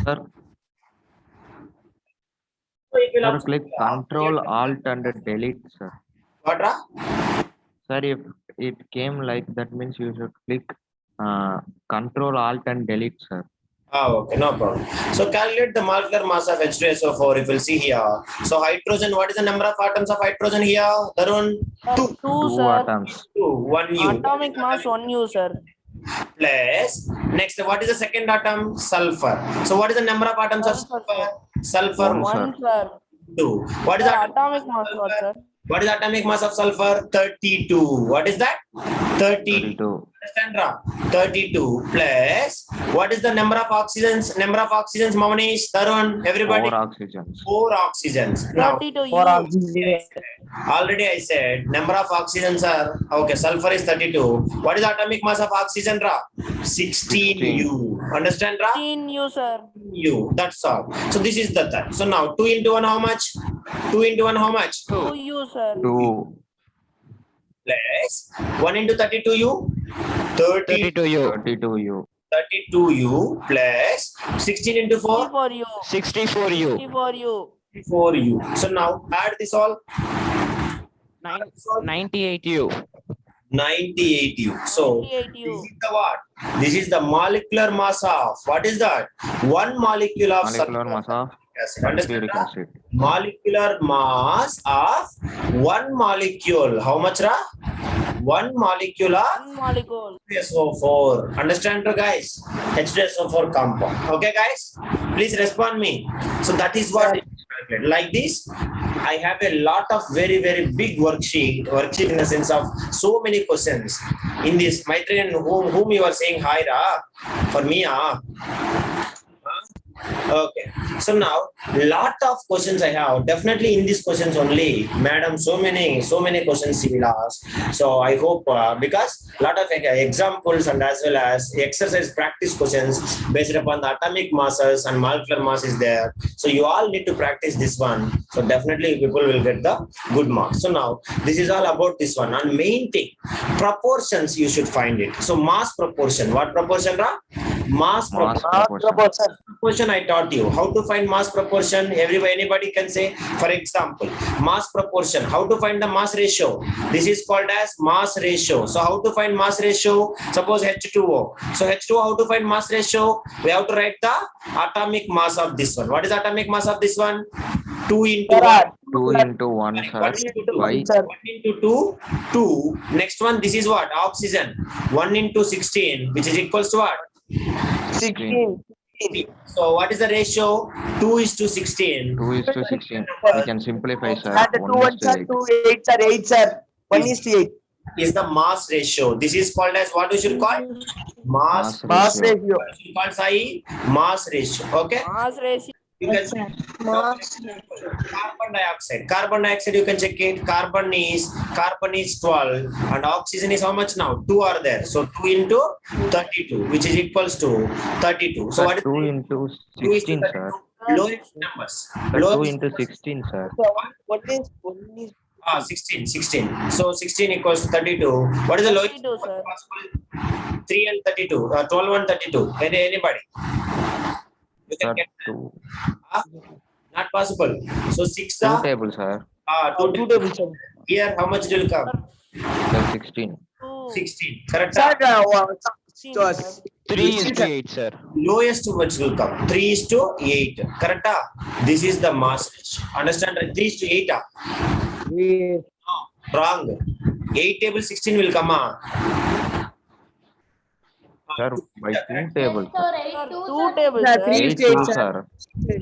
Sir, So it will sir, observe click the Control object. Alt and delete, sir. What, Ra? Sir, if it came like that means you should click Control Alt and delete, sir. Okay, no problem. So calculate the molecular mass of H2SO4. If you'll see here. So hydrogen, what is the number of atoms of hydrogen here? Tarun? Two. Two sir. atoms. Two. One U. Atomic mass 1 U, sir. Plus, next, what is the second atom? Sulfur. So what is the number of atoms of Sulfur, sulfur? Sulfur. One, sir. 1, sir. Two. What is Sir, the atomic mass what, sir? What is the atomic mass of sulfur? 32. What is that? 32. 32. Understand, Ra? 32 plus what is the number of oxygens? Number of oxygens, Mamanish, Tarun, everybody. 4 oxygens. 4 oxygens. Now, 32 For U. oxygen. already I said number of oxygens are okay. Sulfur is 32. What is the atomic mass of oxygen, Ra? 16 U. Understand, Ra? 16 U, sir. U. That's all. So this is the third. So now 2 into 1 how much? 2 into 1 how much? 2 U, sir. 2. Plus 1 into 32 U. 32 U. 32 U. 32 U plus 16 into 4. 64 U. 64 U. 64 U. 4 U. So now add this all. 98 U. 98 U. So 98 this U. is the what? This is the molecular mass of what is that? One molecule of Molecular sulfuric mass of acid. Understand sulfuric that? acid. Molecular mass of one molecule. How much, Ra? One molecule of 1 molecule. H2SO4. Understand, guys? H2SO4 compound. Okay, guys? Please respond me. So that is what like this. I have a lot of very, very big worksheet in the sense of so many questions in this. Maitreyan, whom you are saying hi, Ra? For me, Okay. So now, lot of questions I have. Definitely in these questions only, madam, so many questions she will ask. So I hope because lot of examples and as well as exercise practice questions based upon the atomic masses and molecular mass is there. So you all need to practice this one. So definitely people will get the good marks. So now this is all about this one. And main thing, proportions you should find it. So mass proportion. What proportion, Ra? Mass Mass proportion. proportion. Proportion I taught you how to find mass proportion. Anybody can say. For example, mass proportion, how to find the mass ratio. This is called as mass ratio. So how to find mass ratio? Suppose H2O. So H2O, how to find mass ratio? We have to write the atomic mass of this one. What is atomic mass of this one? 2 into 1. 2 into 1, sir. 1 into 2. Why? 1 into 2, 2. Next one, this is what? Oxygen. 1 into 16, which is equals to what? 16. So what is the ratio? 2 is to 16. 2 is to 16. We can simplify, sir. And 2 1 1 is to sir, 8. 2 8 sir, 8 sir. 1 is to 8. Is the mass ratio. This is called as what we should call? Mass. Mass ratio. We should call Sai mass ratio. Okay. Mass ratio. You can carbon dioxide. Carbon dioxide you can check it. Carbon is 12 and oxygen is how much now? 2 are there. So 2 into 32, which is equals to 32. So what is 2 into 2 is to 16, 32? sir. Lowest numbers. 2 Lowest into 16, sir. What is 16. So 16 equals to 32. What is the lowest 32, sir. possible? 3 and 32. 12 and 32. Anybody? You Sir, can get 2. not possible. So 6 2 table, sir. 2 tables, sir. Here how much it will come? Sir, 16. 2. 16. Correct. Sir, 16, sir. 3 is to 8, sir. Lowest which will come. 3 is to 8. Correct. This is the mass ratio. Understand? 3 is to 8. Yeah. Wrong. 8 table 16 will come. Sir, by 2 tables. Sir, 2 tables, Sir, sir. 3 8 is to 8, 2, sir. sir.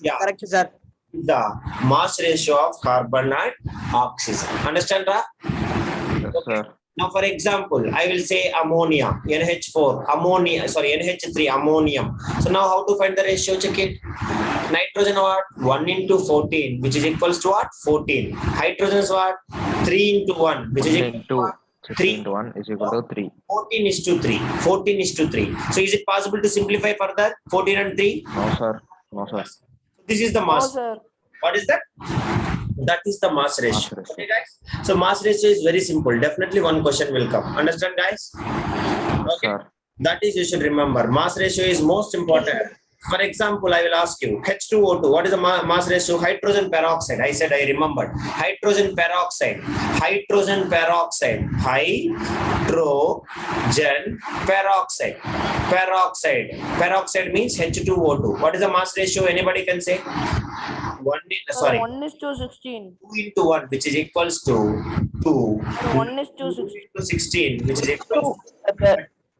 Yeah. Correct, sir. The mass ratio of carbon and oxygen. Understand? Ra? Yes, sir. Now, for example, I will say ammonia, NH4, NH3, ammonium. So now how to find the ratio? Check it. Nitrogen what? 1 into 14, which is equals to what? 14. Hydrogen is what? 3 into 1, which is 1 equal to into what? 3 into 1 is equal to 3. 14 is to 3. 14 is to 3. So is it possible to simplify further? 14 and 3? No, sir. No, sir. This is the No, mass. sir. What is that? That is the mass ratio. Mass ratio. Okay, guys. So mass ratio is very simple. Definitely one question will come. Understand, guys? Okay. Sir. That is, you should remember. Mass ratio is most important. For example, I will ask you H2O2. What is the mass ratio? Hydrogen peroxide. I said I remembered. Hydrogen peroxide. Hydrogen peroxide. Hydrogen peroxide. Peroxide. Peroxide means H2O2. What is the mass ratio? Anybody can say? Sorry. 1:16. 2 into 1, which is equals to 2. 1:16. 16, which is equals to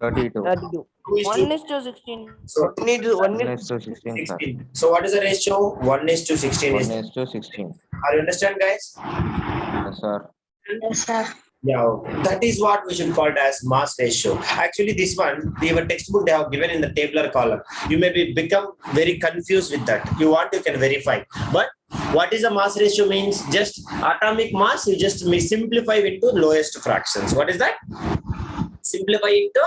32. 32. 2 is to 1:16. so 1 is 1 1 is is to 16, sir. 16. So what is the ratio? 1 is to 16 is. 1 is to 16. Are you understand, guys? Yes, sir. Yeah, okay. That is what we should call it as mass ratio. Actually, this one, your textbook they have given in the tabular column. You may become very confused with that. You want, you can verify. But what is the mass ratio means? Just atomic mass, you just simplify into lowest fractions. What is that? Simplify into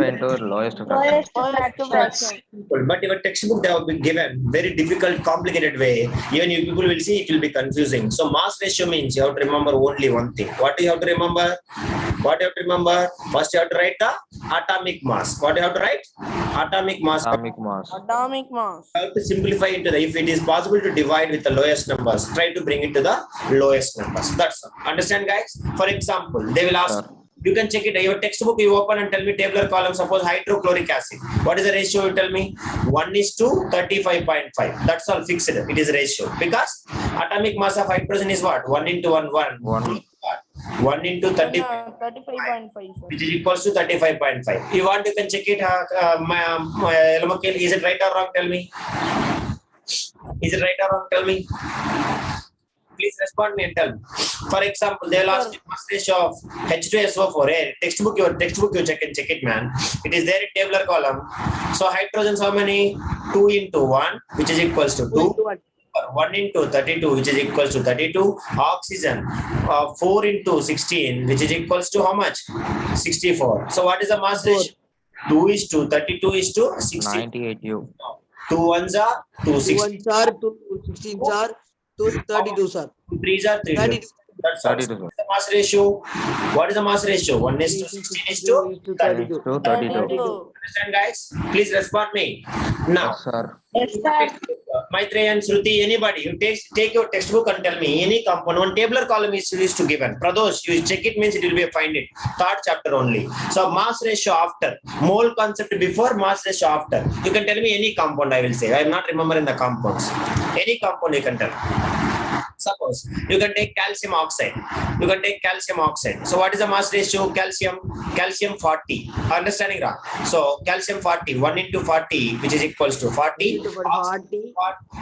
Into lowest fraction. Fraction. but your textbook they have been given very difficult, complicated way. Even you people will see it will be confusing. So mass ratio means you have to remember only one thing. What do you have to remember? What you have to remember? First you have to write the atomic mass. What you have to write? Atomic mass. Atomic mass. Atomic mass. You have to simplify into the, if it is possible to divide with the lowest numbers, try to bring it to the lowest numbers. That's all. Understand, guys? For example, they will ask. Sir. You can check it. Your textbook, you open and tell me tabular column. Suppose hydrochloric acid. What is the ratio? You tell me 1 is to 35.5. That's all fixed. It is ratio because atomic mass of hydrogen is what? 1 into 1. 1. 1 into 30, 35.5. which is equals to 35.5. You want, you can check it. Is it right or wrong? Tell me. Is it right or wrong? Tell me. Please respond me and tell me. For example, they will ask you mass ratio of H2SO4. Hey, textbook, you check it, man. It is there in tabular column. So hydrogens how many? 2 into 1, which is equals to 2. 1 into 32, which is equals to 32. Oxygen, 4 into 16, which is equals to how much? 64. So what is the mass ratio? 2 is to 32 is to 60. 98 U. 2 ones are 2 2 16. 1s are 2 16s are 2 32 sir. 2 3s are 3. 32. That's all. 32. What is the mass ratio? What is the mass ratio? 1 is to 16 is to 32. To 32. Understand, guys? Please respond me. Now, Yes, sir. Maitreya and Shruti, anybody, you take your textbook and tell me any compound. One tabular column is to given. Pradosh, you check it means it will be find it. Third chapter only. So mass ratio after, mole concept before, mass ratio after. You can tell me any compound. I will say. I am not remembering the compounds. Any compound you can tell. Suppose you can take calcium oxide. You can take calcium oxide. So what is the mass ratio? Calcium 40. Understanding, Ra? So calcium 40, 1 into 40, which is equals to 40. 40.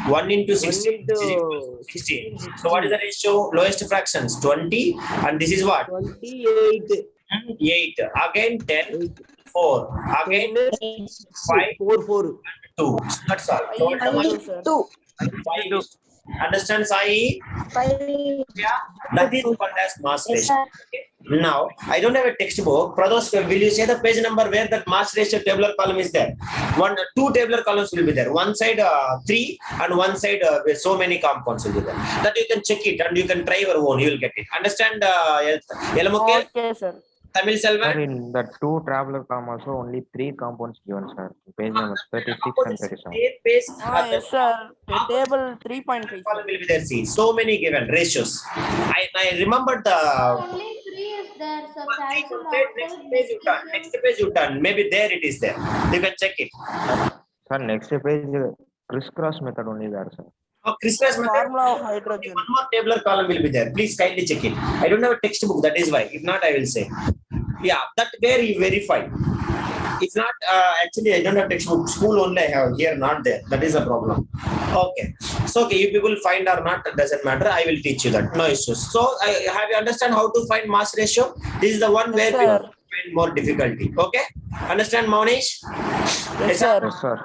1 into 16, which is equals to 16. So what is the ratio? Lowest fractions 20, and this is what? 28. 8. Again 10, 4. Again 5, 4. 2. That's all. So what is the mass? 2. 5. Understand, Sai? Yeah, that is called as mass ratio. Okay. Now, I don't have a textbook. Pradosh, will you say the page number where that mass ratio tabular column is there? 2 tabular columns will be there. One side 3 and one side where so many compounds will be there. That you can check it and you can try your own. You will get it. Understand, Yelamuke? Okay, sir. Tamil Sir, Selvan? in the 2 traveler column also only 3 compounds given, sir. Page number 36 and 37. Page, Yes, sir. Table 3.5. column will be there. See, so many given ratios. I remember the Only 3 is there, sir. Calcium next page you turn. Next page you turn. Maybe there it is there. You can check it. Sir, next page crisscross method only there, sir. Oh, Christmas method. Formula of hydrogen. One more tabular column will be there. Please kindly check it. I don't have a textbook. That is why. If not, I will say. Yeah, that where you verify. If not, actually, I don't have textbook. School only I have here, not there. That is a problem. Okay. So, okay, you people find or not, doesn't matter. I will teach you that. No issues. So, have you understand how to find mass ratio? This is the one where we sir. find more difficulty. Okay. Understand, Monish? Yes, sir. Yes, sir.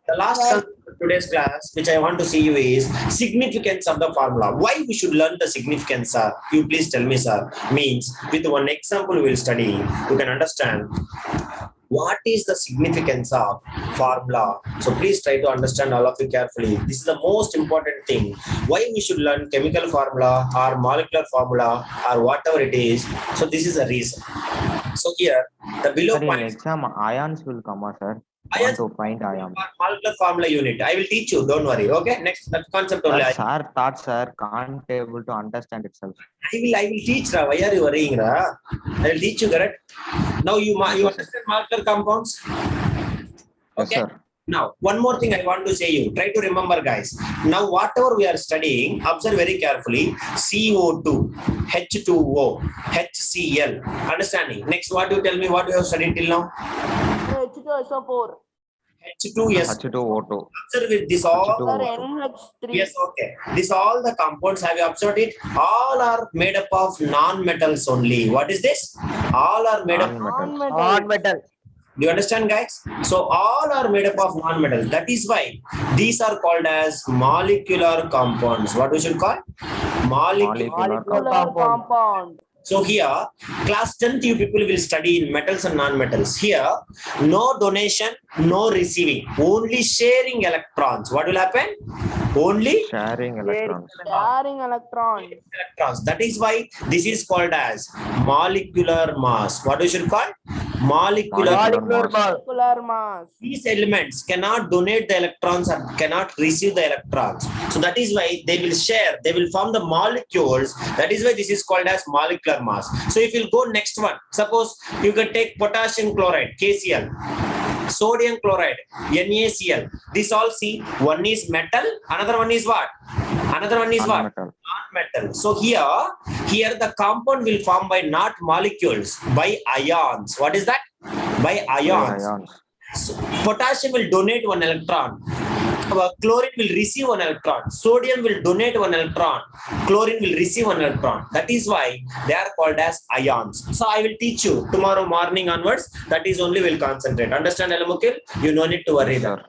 The last concept of today's class, which I want to see you is significance of the formula. Why we should learn the significance, sir? You please tell me, sir. Means with one example we will study, you can understand what is the significance of formula. So please try to understand all of you carefully. This is the most important thing. Why we should learn chemical formula or molecular formula or whatever it is. So this is the reason. So here, the below Sir, in point. exam, ions will come, sir. want to find ions. Molecular formula unit. I will teach you. Don't worry. Okay. Next, that concept only. Sir thought sir can't able to understand itself. I will teach. Ra. Why are you worrying, Ra? I will teach you. Correct. Now you understand molecular compounds. Yes, Okay. sir. Now, one more thing I want to say you. Try to remember, guys. Now, whatever we are studying, observe very carefully. CO2, H2O, HCl. Understanding? Next, what you tell me? What you have studied till now? H2SO4. H2S. H2O2. Observe with this all. H2O. Sir, NH3. Yes, okay. This all the compounds, have you observed it? All are made up of non-metals only. What is this? All are made up. Non-metal. Non-metal. Do you understand, guys? So all are made up of non-metals. That is why these are called as molecular compounds. What we should call? Molecular. Molecular compound. So here, class 10th you people will study in metals and non-metals. Here, no donation, no receiving, only sharing electrons. What will happen? Only Sharing electrons. Sharing electrons. electrons. That is why this is called as molecular mass. What we should call? Molecular. Molecular mass. Molecular mass. These elements cannot donate the electrons and cannot receive the electrons. So that is why they will share, they will form the molecules. That is why this is called as molecular mass. So if you go next one, suppose you can take potassium chloride, KCl, sodium chloride, NaCl. This all see, one is metal, another one is what? Another one is what? Non-metal. Non-metal. So here the compound will form by not molecules, by ions. What is that? By ions. Ions. So, potassium will donate one electron. Chlorine will receive one electron. Sodium will donate one electron. Chlorine will receive one electron. That is why they are called as ions. So I will teach you tomorrow morning onwards. That is only will concentrate. Understand, Elamukil? You no need to worry there.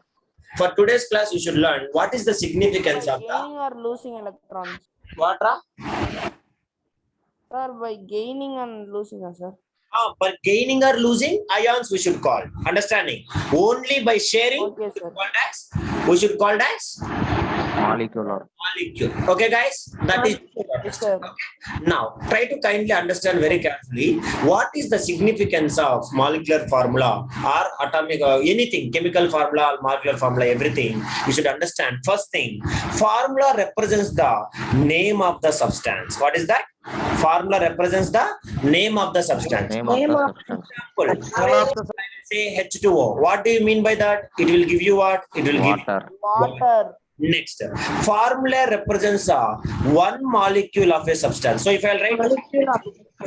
For today's class, you should learn what is the significance By of the gaining or losing electrons. what? Ra? Sir, by gaining and losing, sir. But gaining or losing ions we should call. Understanding? Only by sharing Okay, sir. we should call as Molecular. molecule. Okay, guys? That is Yes, sir. now try to kindly understand very carefully what is the significance of molecular formula or atomic anything, chemical formula, molecular formula, everything. You should understand. First thing, formula represents the name of the substance. What is that? Formula represents the name of the substance. Name of the substance. Example, say H2O. What do you mean by that? It will give you what? It will give Water. Water. next. Formula represents one molecule of a substance. So if I write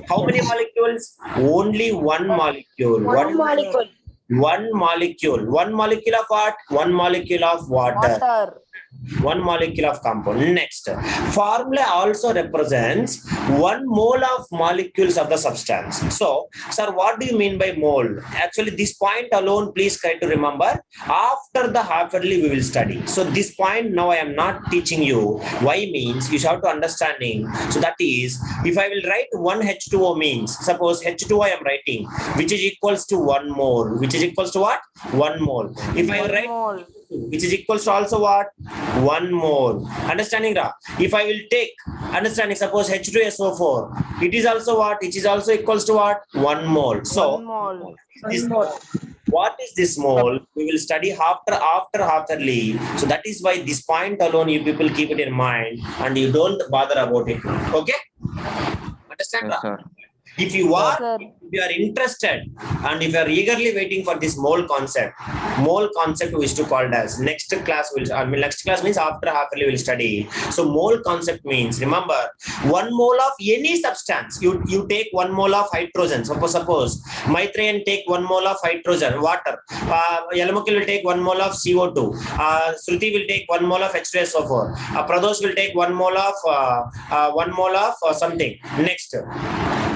how many molecules? Only one molecule. One molecule. One molecule. One molecule of what? One molecule of water. Water. One molecule of compound. Next, formula also represents 1 mole of molecules of the substance. So, sir, what do you mean by mole? Actually, this point alone, please try to remember. After the half-yearly, we will study. So, this point now I am not teaching you. Why means you have to understanding. So, that is, if I will write 1 H2O means, suppose H2O I am writing, which is equals to 1 mole. Which is equals to what? 1 mole. If I write Mole. which is equals to also what? 1 mole. Understanding, Ra? If I will take, understanding, suppose H2SO4, it is also what? It is also equals to what? 1 mole. So, One mole. this, what is this mole? We will study after half-yearly. So that is why this point alone you people keep it in mind and you don't bother about it. Okay? Understand, Yes, Ra? sir. If you are, Sir. if you are interested and if you are eagerly waiting for this mole concept we used to call it as next class will, next class means after half-yearly we'll study. So mole concept means, remember, 1 mole of any substance, you take 1 mole of hydrogen. Suppose Maitreyan take 1 mole of hydrogen, water. Yalamukil will take 1 mole of CO2. Shruti will take 1 mole of H2SO4. Pradosh will take 1 mole of something. Next,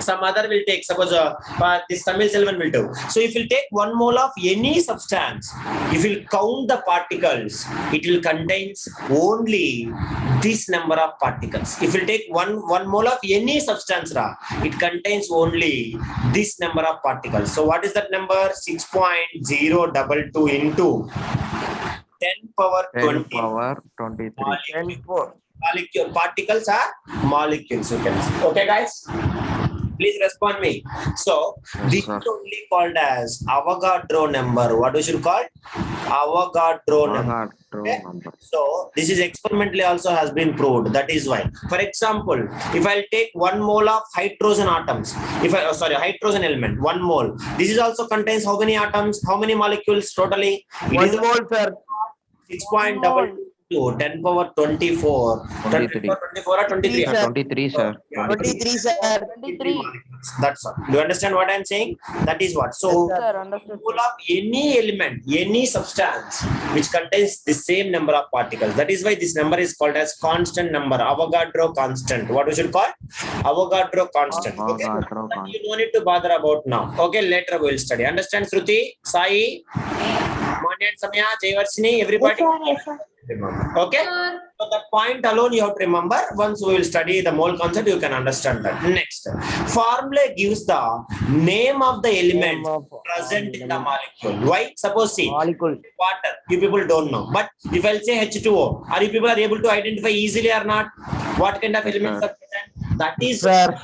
some other will take, suppose this Tamil Selvan will do. So if you take 1 mole of any substance, if you count the particles, it will contains only this number of particles. If you take one mole of any substance, it contains only this number of particles. So what is that number? 6.022 into 10 power 10 20. power 23. Molecule. Particles are molecules. You can see. Okay, guys. Please respond me. So Yes, this sir. is only called as Avogadro number. What we should call? Avogadro number. Avogadro Okay? number. So this is experimentally also has been proved. That is why. For example, if I'll take 1 mole of hydrogen atoms, hydrogen element, 1 mole. This is also contains how many atoms, how many molecules totally? It One is more, sir. 6.22, 10 power 24, 23. 24 or 23. Sir. 23, sir. Yeah, 23, sir. 23 molecules. That's all. Do you understand what I'm saying? That is what. So, Yes, Sir, understood. mole of any element, any substance which contains the same number of particles. That is why this number is called as constant number, Avogadro constant. What we should call? Avogadro constant. Okay. Avogadro That you don't need to bother about now. Okay, later we'll study. Understand, Shruti, Sai, Manya and Samya, Jayvarshini, everybody? Remember. Okay. Sir. So that point alone you have to remember. Once we will study the mole concept, you can understand that. Next, formula gives the name of the element Name of present in the molecule. Why? Suppose see, molecule. water. You people don't know. But if I'll say H2O, are you people are able to identify easily or not? What kind of elements are present? That is Sir.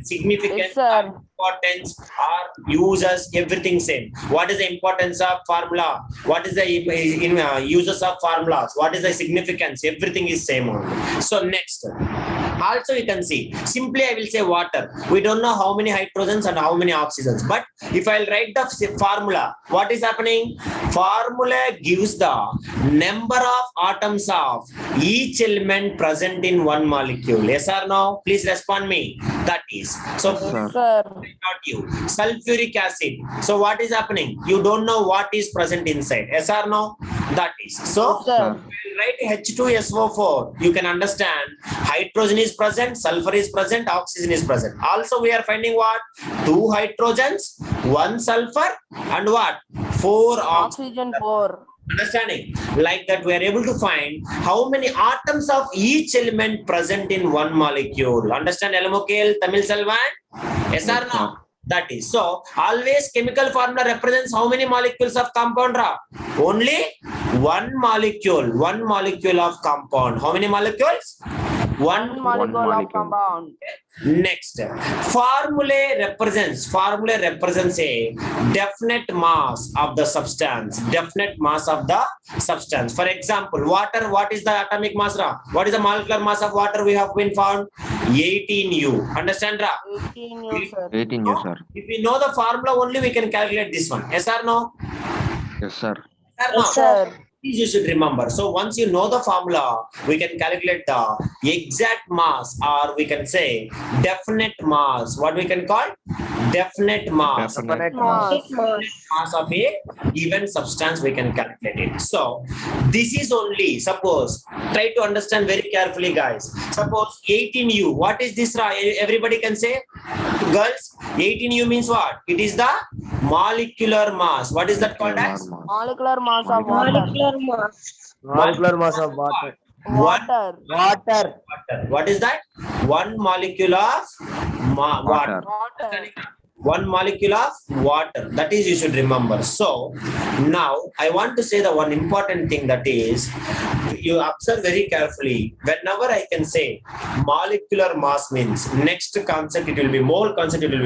significant. Yes, sir. Importance or uses, everything same. What is the importance of formula? What is the uses of formulas? What is the significance? Everything is same only. So next, also you can see, simply I will say water. We don't know how many hydrogens and how many oxygens, but if I'll write the formula, what is happening? Formula gives the number of atoms of each element present in one molecule. Yes or no? Please respond me. That is. So Yes, sir. Sir, not you. Sulfuric acid. So what is happening? You don't know what is present inside. Yes or no? That is. So sir. we'll write H2SO4. You can understand hydrogen is present, sulfur is present, oxygen is present. Also we are finding what? 2 hydrogens, 1 sulfur and what? 4 oxygen. Oxygen 4. Understanding? Like that we are able to find how many atoms of each element present in one molecule. Understand Elamokil, Tamil Selvan? Yes or Yes, no? sir. That is. So always chemical formula represents how many molecules of compound? Only one molecule of compound. How many molecules? One Molecule of molecule. compound. Next, formula represents a definite mass of the substance. For example, water, what is the atomic mass? What is the molecular mass of water we have been found? 18U. Understand? 18 years, sir. 18 years, sir. If we know the formula only, we can calculate this one. Yes or no? Yes, sir. Yes or no? Sir. Please you should remember. So once you know the formula, we can calculate the exact mass, or we can say definite mass. What we can call? Definite mass. Definite Mass. Mass of a given substance, we can calculate it. So this is only, suppose, try to understand very carefully, guys. Suppose 18U. What is this? Everybody can say? Girls, 18U means what? It is the molecular mass. What is that called as? Molecular mass of Molecular water. Molecular mass of water. Water. Water. What is that? One molecule of water. Water. One molecule of water. That is, you should remember. So now I want to say the one important thing, that is, you observe very carefully. Whenever I can say molecular mass means, next concept, it will be mole concept, it will be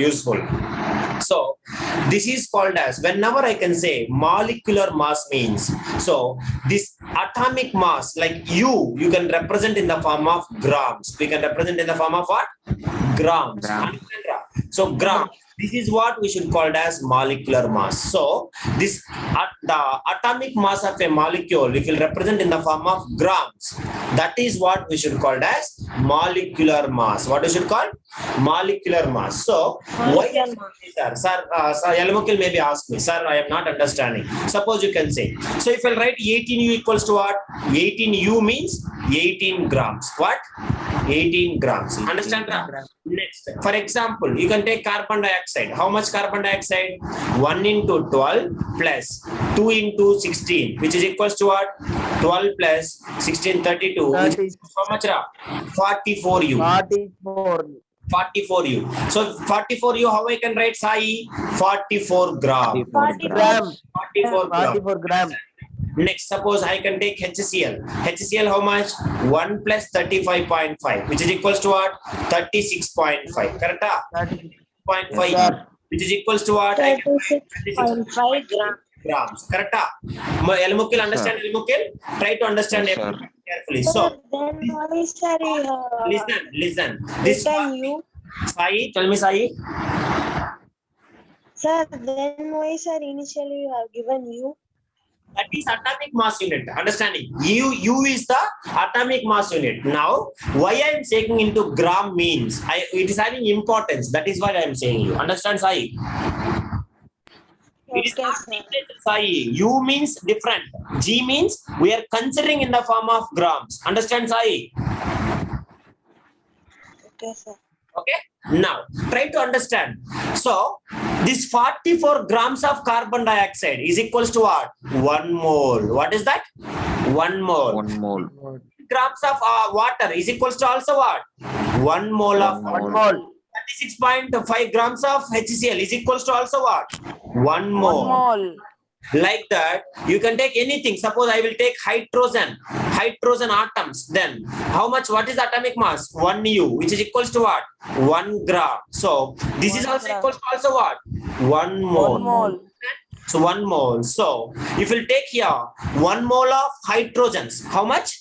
useful. So this is called as, whenever I can say molecular mass means, so this atomic mass, like you can represent in the form of grams. We can represent in the form of what? Grams. Grams. So gram, this is what we should call it as molecular mass. So this the atomic mass of a molecule, we will represent in the form of grams. That is what we should call it as molecular mass. What we should call? Molecular mass. So why, sir, Elamokil maybe ask me, sir, I am not understanding. Suppose you can say, so if I write 18U equals to what? 18U means 18 grams. What? 18 grams. Understand? Next, for example, you can take carbon dioxide. How much carbon dioxide? 1 into 12 plus 2 into 16, which is equals to what? 12 plus 16, 32. Which is how much? 44U. 44. 44U. So 44U, how I can write, Sai? 44 gram. 44 Gram. 44 gram. 44 gram. Next, suppose I can take HCl. HCl how much? 1 plus 35.5, which is equals to what? 36.5. Correct? 0.5, Yes, sir. which is equals to what? I can find 36.5 grams. grams. Correct? Elmukil, understand Elmukil? Try to understand Yes, sir. everything carefully. Sir, So, then why is there listen. This written one, you? Sai, tell me Sai. Sir, then why sir initially you have given you? That is atomic mass unit. Understanding? U is the atomic mass unit. Now, why I am taking into gram means it is having importance. That is why I am saying you. Understand, Sai? It is Okay, not sir. different, Sai. U means different. G means we are considering in the form of grams. Understand, Sai? Okay, sir. Okay. Now, try to understand. So, this 44 grams of carbon dioxide is equals to what? 1 mole. What is that? 1 mole. 1 mole. Grams of water is equals to also what? 1 mole of One One water. mole. 36.5 grams of HCl is equals to also what? 1 One mole. mole. Like that, you can take anything. Suppose I will take hydrogen atoms. Then how much? What is the atomic mass? 1 U, which is equals to what? 1 gram. So this is 1 also gram. equals to also what? 1 mole. One mole. So 1 mole. So if you take here 1 mole of hydrogens, how much?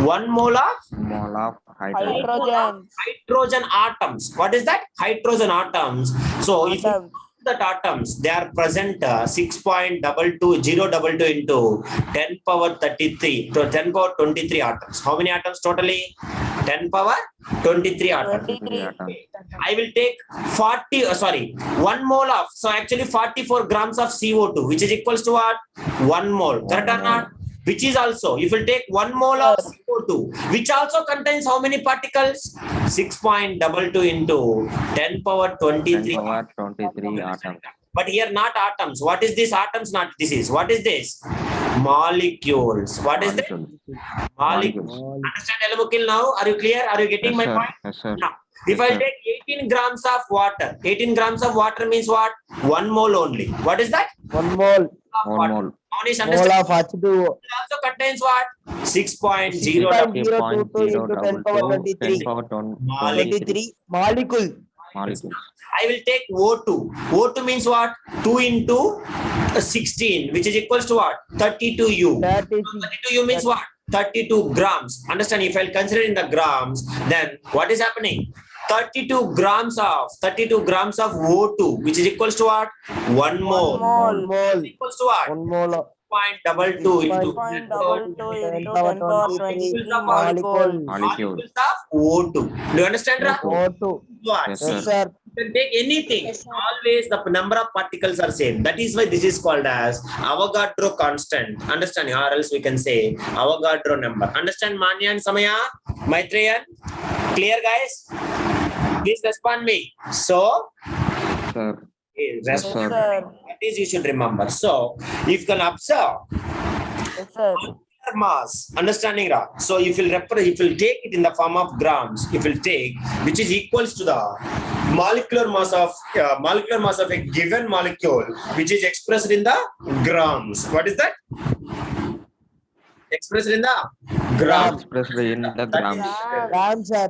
1 mole of Mole of hydrogen. Hydrogen. hydrogen atoms. What is that? Hydrogen atoms. So if you Atoms. that atoms, they are present 6.22022 into 10 power 33 to 10 power 23 atoms. How many atoms totally? 10 power 23 atoms. 23. Atoms. I will take 1 mole of, so actually 44 grams of CO2, which is equals to what? 1 mole. Correct or mole. not? Which is also, if you take 1 mole of Sir. CO2, which also contains how many particles? 6.22 into 10 power 10 23. power 23 atoms. But here not atoms. What is this? Atoms not this is. What is this? Molecules. What is this? Molecules. Molecules. Molecules. Understand Elmukil now? Are you clear? Are you getting Yes, my sir. point? Yes, sir. Now, if Yes, I sir. take 18 grams of water, 18 grams of water means what? 1 mole only. What is that? 1 mole. Of 1 water. mole. How is Mole understand? of H2O. It also contains what? 6.0. 6.022 into 10 power 10 23. power 23. 23 molecule. molecules. I will take O2. O2 means what? 2 into 16, which is equals to what? 32U. 32U means what? 32 grams. Understand? If I'll consider in the grams, then what is happening? 32 grams of O2, which is equals to what? 1 mole. Mole. Mole. Equals to what? 1 mole of 0.22 into 0.22 10 into power 10 power 23 23 molecule. molecules. molecules of O2. Do you understand, Ra? O2. What? Yes, Yes, sir. sir. You can take anything. Yes, sir. Always the number of particles are same. That is why this is called as Avogadro constant. Understand? Or else we can say Avogadro number. Understand, Manya and Samaya? Maitreyan? Clear, guys? Please respond me. So, Sir. Yes, respond. sir. That is you should remember. So, if you can observe Yes, sir. mass, understanding, Ra? So if you'll take it in the form of grams, if you'll take, which is equals to the molecular mass of a given molecule, which is expressed in the grams. What is that? Expressed in the grams. Expressed in the That grams. is- Grams, sir.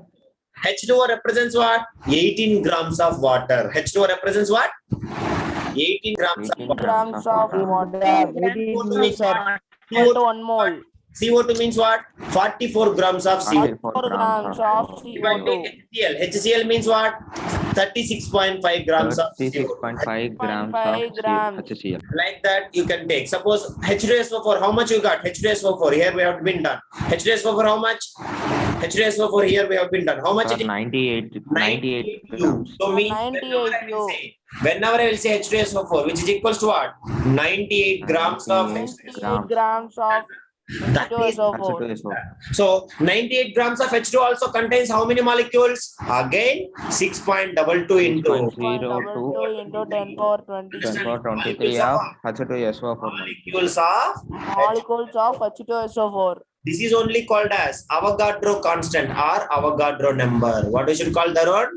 H2O represents what? 18 grams of water. H2O represents what? 18 grams of 18 water. Grams of water. water. CO2 means what? Equal to 1 mole. CO2 means what? 44 grams of CO2. 4 grams of If I take CO2. HCl means what? 36.5 grams of CO2. 36.5 grams 5 of grams. HCl. Like that, you can take. Suppose H2SO4, how much you got? H2SO4, here we have been done. H2SO4, how much? H2SO4, here we have been done. How much Sir, it is? 98 98 grams. So means 98 U. whenever I will say H2SO4, which is equals to what? 98 grams of 98 98 grams of That is H2SO4. H2SO. So 98 grams of H2 also contains how many molecules? Again 6.22 into 0.22 into 10 power 10 23 power 23 of H2SO4. molecules of molecules of H2SO4. This is only called as Avogadro constant or Avogadro number. What we should call that one?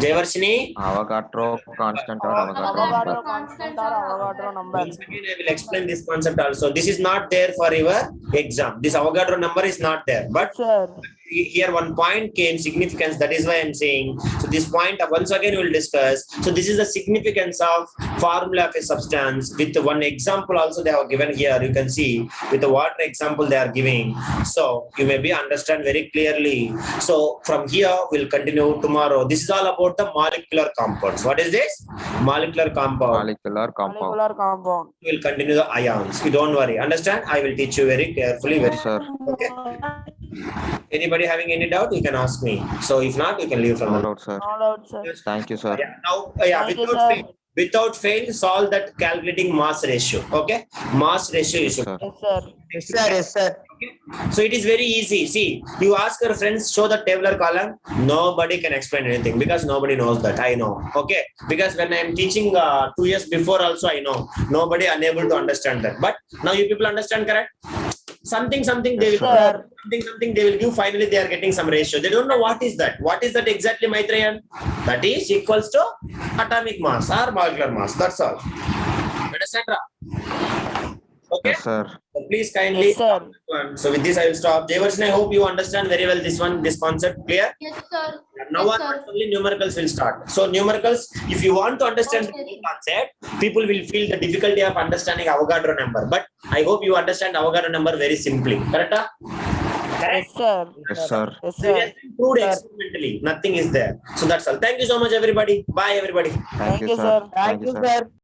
Jayvarshini? Avogadro constant or Avogadro Avogadro number. constant or Avogadro number. Once again, I will explain this concept also. This is not there for your exam. This Avogadro number is not there. But Sir. here one point came significance. That is why I'm saying. So this point once again we'll discuss. So this is the significance of formula of a substance. With one example also they have given here. You can see with the water example they are giving. So you may be understand very clearly. So from here we'll continue tomorrow. This is all about the molecular compounds. What is this? Molecular compound. Molecular compound. Molecular compound. We'll continue the ions. You don't worry. Understand? I will teach you very carefully. Very Yes, sir. okay. Anybody having any doubt, you can ask me. So if not, you can leave from No the doubt, sir. No doubt, sir. Thank you, sir. Yeah, now, Thank you, sir. without fail, solve that calculating mass ratio. Okay, mass ratio you Yes, should. sir. Yes, sir. Yes, sir. Yes, sir. So it is very easy. See, you ask your friends, show the tabular column. Nobody can explain anything because nobody knows that. I know. Okay, because when I am teaching 2 years before, also I know nobody unable to understand that. But now you people understand, correct? Something they will Sir. something they will give. Finally, they are getting some ratio. They don't know what is that. What is that exactly, Maitreyan? That is equals to atomic mass or molecular mass. That's all. Understand? Ra? Okay. Yes, sir. So please kindly. Yes, sir. So with this, I will stop. Jayvarshini, I hope you understand very well this concept. Clear? Yes, sir. Now Yes, onwards sir. only numericals will start. So numericals, if you want to understand Okay. the concept, people will feel the difficulty of understanding Avogadro number. But I hope you understand Avogadro number very simply. Correct? Yes, sir. Yes, sir. Yes, So it sir. has been proved Sir. experimentally. Nothing is there. So that's all. Thank you so much, everybody. Bye, everybody. Thank you, you, sir. sir. Thank you, sir.